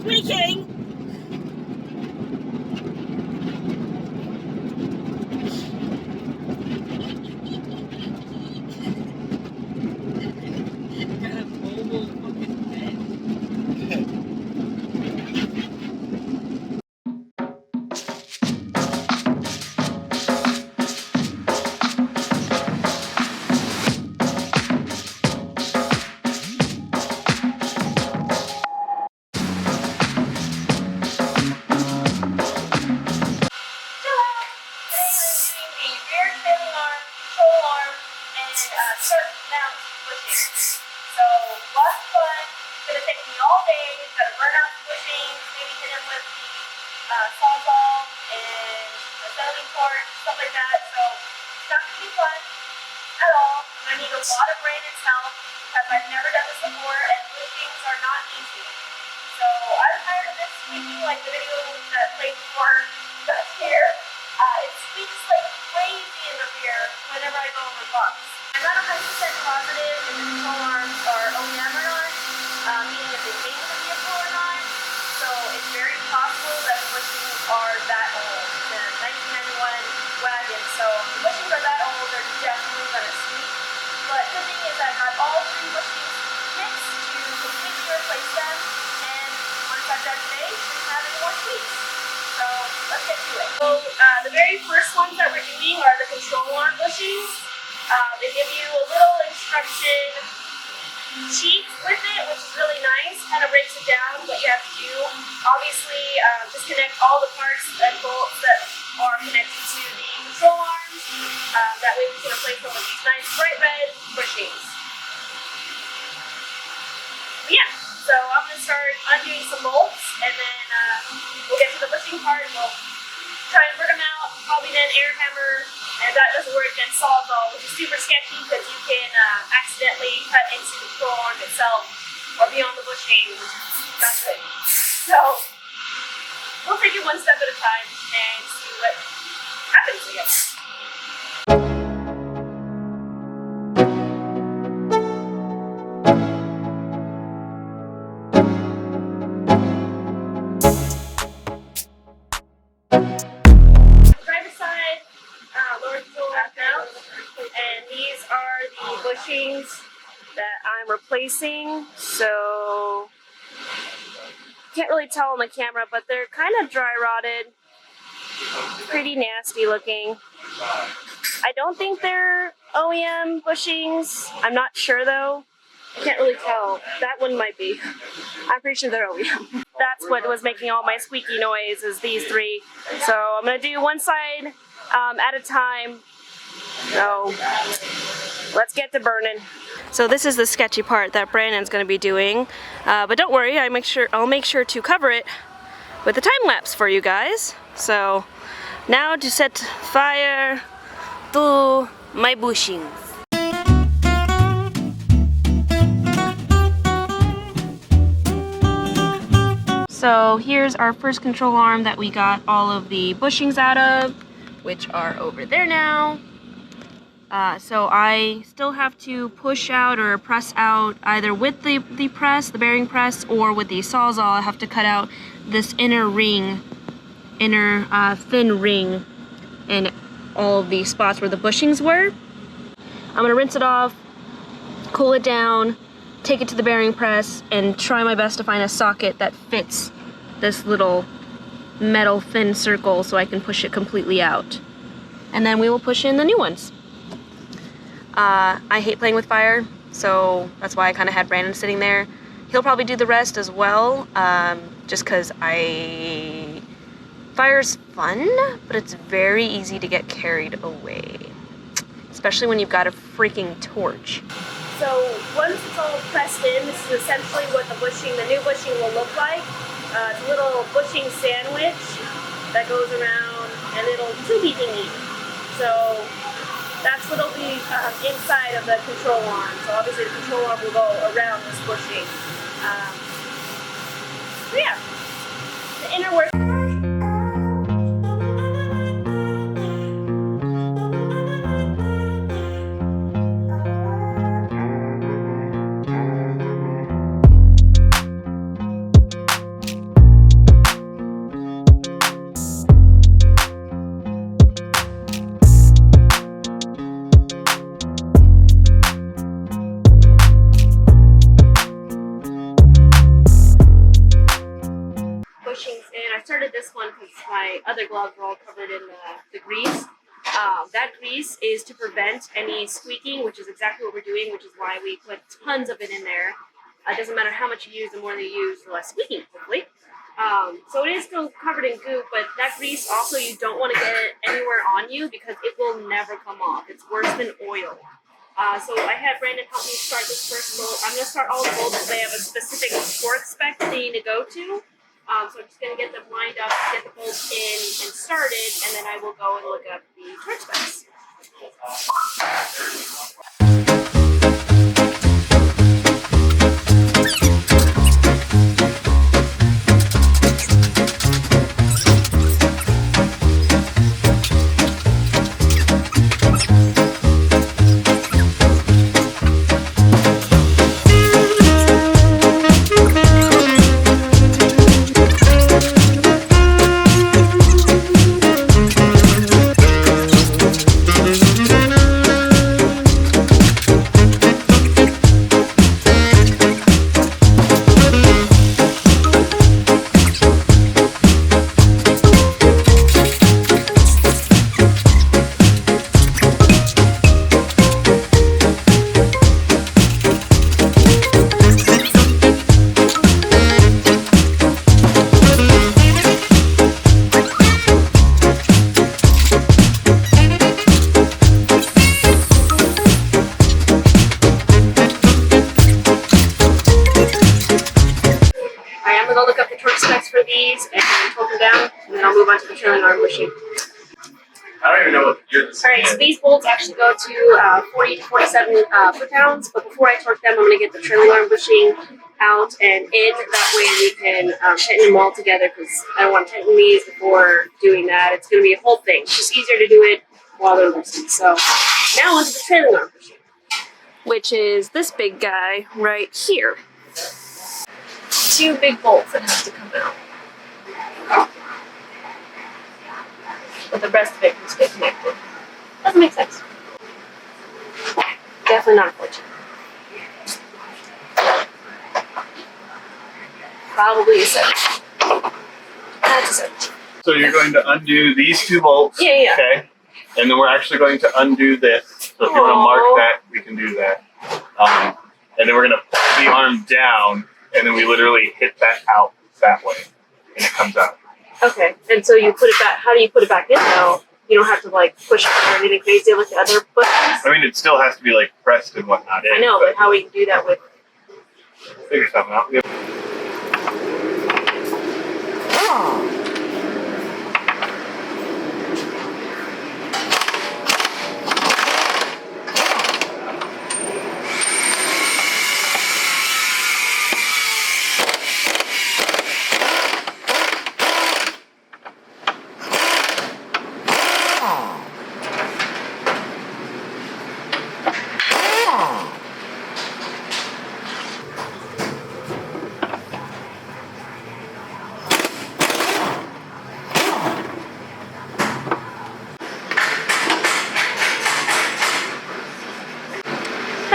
squeaking. Sawzall and a settling torch, stuff like that. So it's not going to be fun at all. I need a lot of Brandon's help because I've never done this before and bushings are not easy. So I'm tired of this squeaking like the video that played before that's here. It squeaks like crazy in the rear whenever I go over bumps. I'm not 100% positive if the control arms are OEM or not, meaning if they came with the vehicle or not. So it's very possible that the bushings are that old. They're 1991 wagon, so if the bushings are that old, they're definitely going to squeak. But the thing is, I got all 3 bushings kits to completely replace them, and once I'm done today, we shouldn't have any more squeaks. So let's get to it. So the very first ones that we're doing are the control arm bushings. They give you a little instruction sheet with it, which is really nice. Kind of breaks it down what you have to do. Obviously, disconnect all the parts and bolts that are connected to the control arms. That way we can replace them with these nice bright red bushings. But yeah, so I'm going to start undoing some bolts, and then we'll get to the bushing part. We'll try and burn them out, probably then air hammer. And that doesn't work, then Sawzall, which is super sketchy because you can accidentally cut into the control arm itself or be on the bushing. Not good. So we'll take it one step at a time and see what happens, I guess. Bushings that I'm replacing, so can't really tell on the camera, but they're kind of dry rotted, pretty nasty looking. I don't think they're OEM bushings. I'm not sure though. I can't really tell. That one might be. I'm pretty sure they're OEM. That's what was making all my squeaky noise, is these 3. So I'm gonna do one side at a time. So let's get to burning. So this is the sketchy part that Brandon's going to be doing, but don't worry, I'll make sure to cover it with a time lapse for you guys. So now to set fire to my bushings. So here's our first control arm that we got all of the bushings out of, which are over there now. So I still have to push out or press out either with the press, the bearing press, or with the Sawzall. I have to cut out this inner ring, thin ring in all of the spots where the bushings were. I'm going to rinse it off, cool it down, take it to the bearing press, and try my best to find a socket that fits this little metal thin circle so I can push it completely out. And then we will push in the new ones. I hate playing with fire, so that's why I kind of had Brandon sitting there. He'll probably do the rest as well, just because fire's fun, but it's very easy to get carried away, especially when you've got a freaking torch. So once it's all pressed in, this is essentially what the new bushing will look like. It's a little bushing sandwich that goes around a little tubey thingy. So that's what will be inside of the control arm. So obviously the control arm will go around this bushing. So yeah, the inner work. started this one because my other gloves were all covered in the grease. That grease is to prevent any squeaking, which is exactly what we're doing, which is why we put tons of it in there. It doesn't matter how much you use, the more that you use, the less squeaking, hopefully. So it is still covered in goop, but that grease also you don't want to get it anywhere on you because it will never come off. It's worse than oil. So I had Brandon help me start this first bolt. I'm going to start all the bolts because they have a specific torque spec that they need to go to. So I'm just going to get them lined up, get the bolts in and started, and then I will go and look up the torque specs. I'll look up the torque specs for these and torque them down, and then I'll move on to the trailing arm bushing. I don't even know what you're saying. Alright, so these bolts actually go to 40 to 47 foot-pounds, but before I torque them, I'm going to get the trailing arm bushing out and in. That way we can tighten them all together because I don't want to tighten these before doing that. It's going to be a whole thing. It's just easier to do it while they're loosened. So now onto the trailing arm bushing, which is this big guy right here. 2 big bolts that have to come out. But the rest of it can stay connected. Doesn't make sense. Definitely not a fortune. Probably a 7. That's a 17. So you're going to undo these 2 bolts. Yeah. Okay. And then we're actually going to undo this. So if you want to mark that, we can do that. And then we're going to pull the arm down, and then we literally hit that out that way, and it comes out. Okay, and so you put it back. How do you put it back in now? You don't have to like push it or anything crazy like the other buttons. I mean, it still has to be like pressed and whatnot. I know, but how we can do that with? Figure something out. Yeah.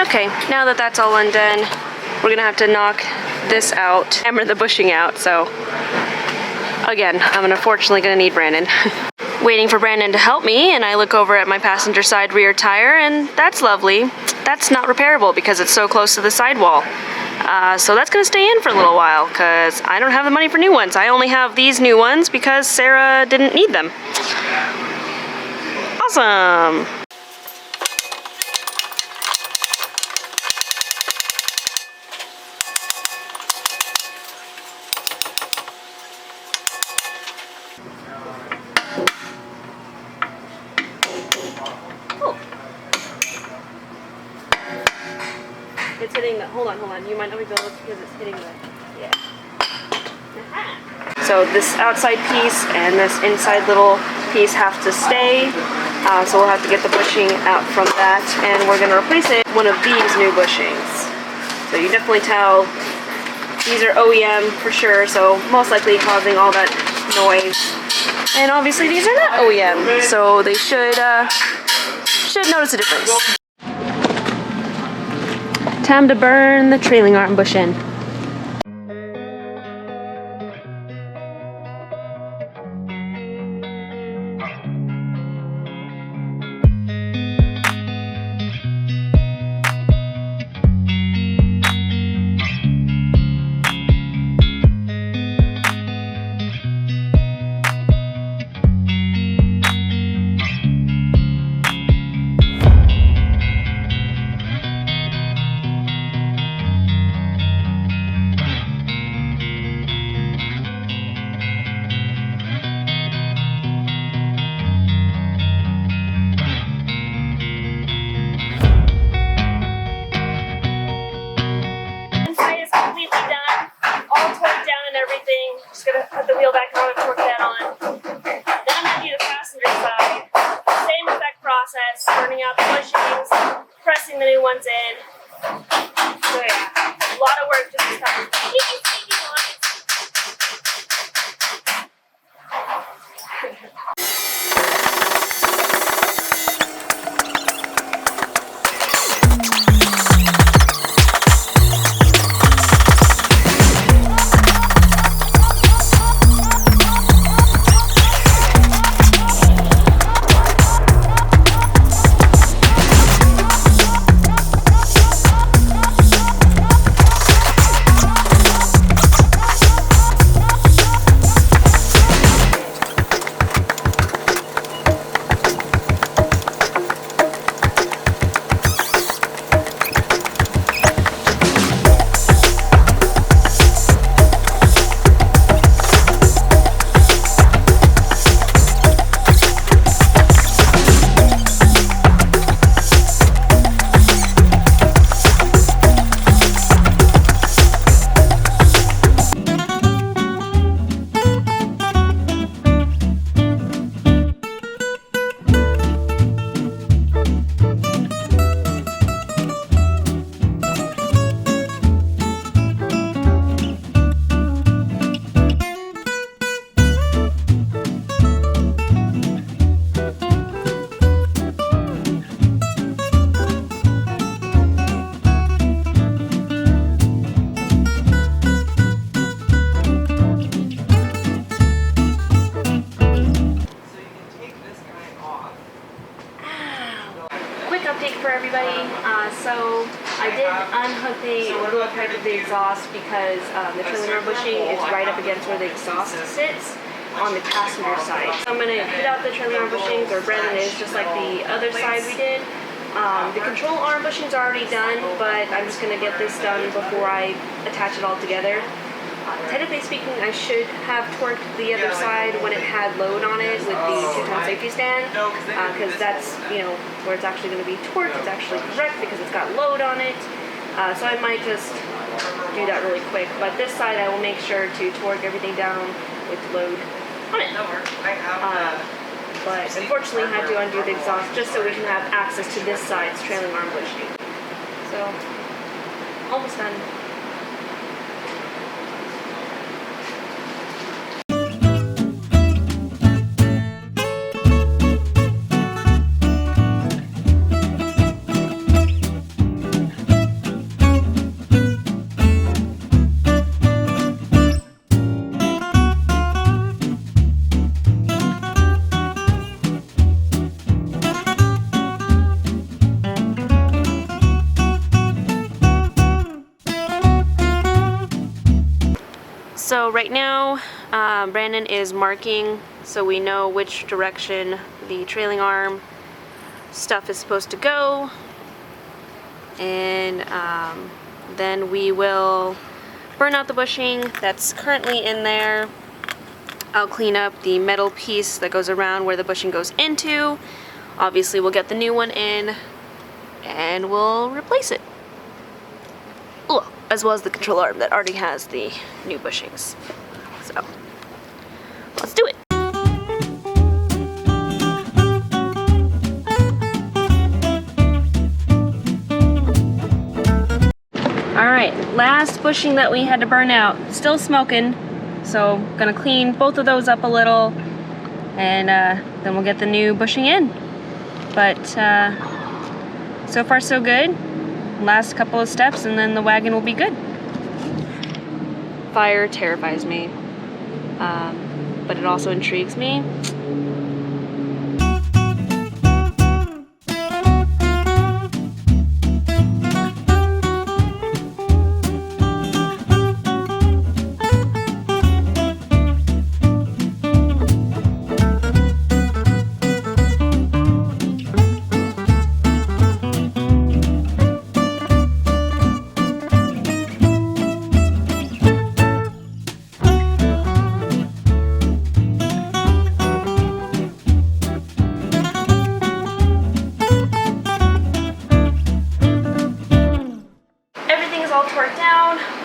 Okay, now that that's all undone, we're gonna have to knock this out, hammer the bushing out, so again, I'm unfortunately gonna need Brandon. Waiting for Brandon to help me, and I look over at my passenger side rear tire, and that's lovely. That's not repairable because it's so close to the sidewall. So that's gonna stay in for a little while because I don't have the money for new ones. I only have these new ones because Sarah didn't need them. Awesome. It's hitting the, hold on, you might not be able to because it's hitting the, yeah. So this outside piece and this inside little piece have to stay. So we'll have to get the bushing out from that, and we're gonna replace it with one of these new bushings. So you definitely tell these are OEM for sure, so most likely causing all that noise. And obviously these are not OEM, so they should notice a difference. Time to burn the trailing arm bushing. unhooking a little part of the exhaust because the trailing arm bushing is right up against where the exhaust sits on the passenger side. So I'm going to get out the trailing arm bushings, or Brandon is, just like the other side we did. The control arm bushing's already done, but I'm just going to get this done before I attach it all together. Technically speaking, I should have torqued the other side when it had load on it with the two-tone safety stand, because that's, you know, where it's actually going to be torqued. It's actually correct because it's got load on it. So I might just do that really quick. But this side, I will make sure to torque everything down with load on it. But unfortunately, I have to undo the exhaust just so we can have access to this side's trailing arm bushing. So, almost done. So right now, Brandon is marking so we know which direction the trailing arm stuff is supposed to go, and then we will burn out the bushing that's currently in there. I'll clean up the metal piece that goes around where the bushing goes into. Obviously we'll get the new one in and we'll replace it. Ugh. As well as the control arm that already has the new bushings. So, let's do it. Alright, last bushing that we had to burn out. Still smoking, so gonna clean both of those up a little, and then we'll get the new bushing in. But so far so good. Last couple of steps and then the wagon will be good. Fire terrifies me, but it also intrigues me.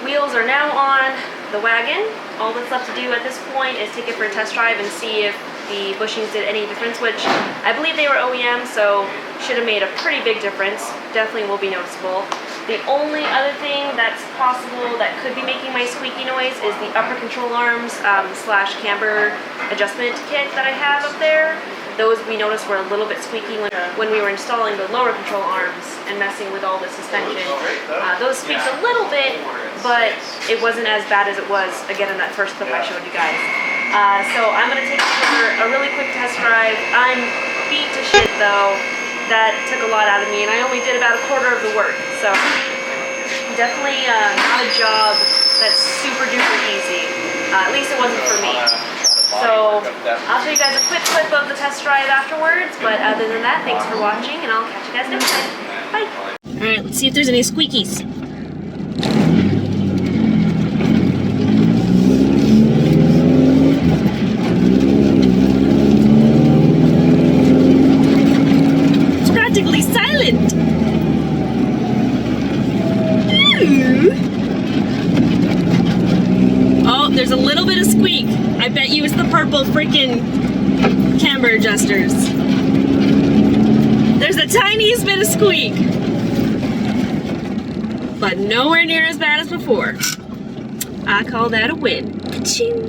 Wheels are now on the wagon. All that's left to do at this point is take it for a test drive and see if the bushings did any difference, which I believe they were OEM, so should have made a pretty big difference. Definitely will be noticeable. The only other thing that's possible that could be making my squeaky noise is the upper control arms slash camber adjustment kit that I have up there. Those we noticed were a little bit squeaky when we were installing the lower control arms and messing with all the suspension. Those squeaked a little bit, but it wasn't as bad as it was, again, in that first clip I showed you guys. So I'm going to take it for a really quick test drive. I'm beat to shit though. That took a lot out of me, and I only did about a quarter of the work. So definitely not a job that's super duper easy. At least it wasn't for me. So I'll show you guys a quick clip of the test drive afterwards, but other than that, thanks for watching, and I'll catch you guys next time. Bye! Alright, let's see if there's any squeakies. It's practically silent! Oh, there's a little bit of squeak. I bet you it's the purple freaking camber adjusters. There's the tiniest bit of squeak, but nowhere near as bad as before. I call that a win. Ka-ching.